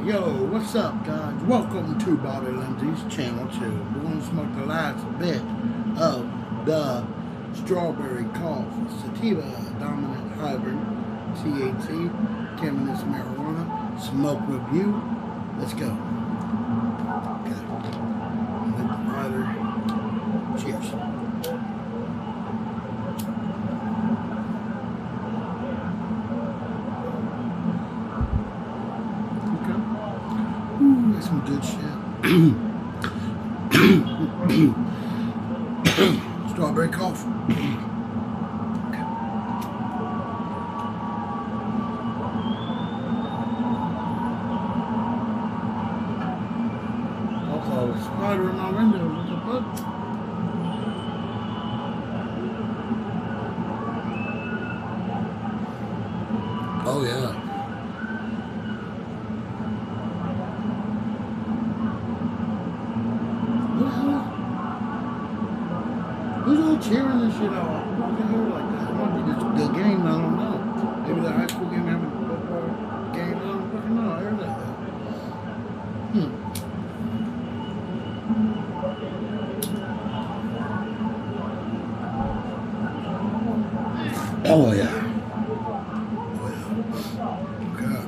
Yo, what's up, guys? Welcome to Bobby Lindsay's channel 2. We're going to smoke the last bit of the strawberry cough sativa dominant hybrid THC cannabis marijuana smoke review. Let's go. Okay. Lit the lighter. Cheers. That's some good shit. Strawberry coffee. Also, a spider in my window. What the fuck? Oh yeah. Who's all cheering this shit out? Why they hear like that? It might be the game, I don't know. Maybe the high school game having a football game, I don't fucking know. I heard that. Oh yeah. Oh yeah. Okay.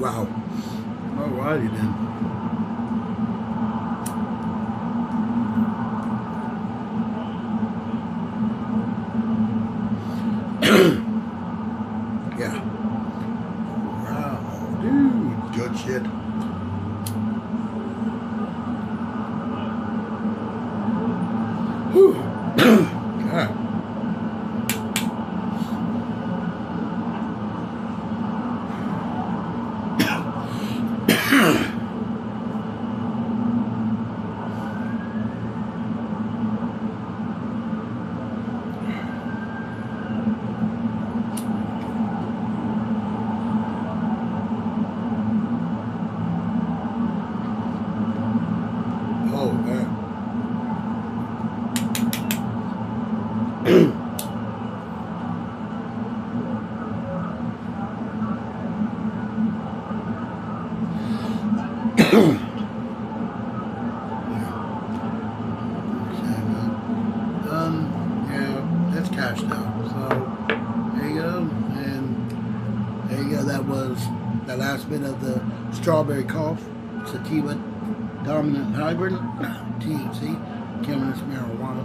Wow. Alrighty then. Yeah. Wow, dude, good shit. Whew. God. Oh, man. Yeah, that's cashed out. So there you go, and there you go. That was the last bit of the strawberry cough sativa dominant hybrid THC cannabis marijuana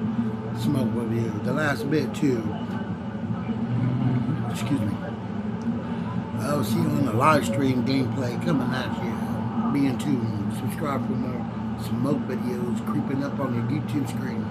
smoke review. The last bit too. Excuse me. I'll see you on the live stream gameplay coming at you. Be in tune. Subscribe for more smoke videos creeping up on your YouTube screen.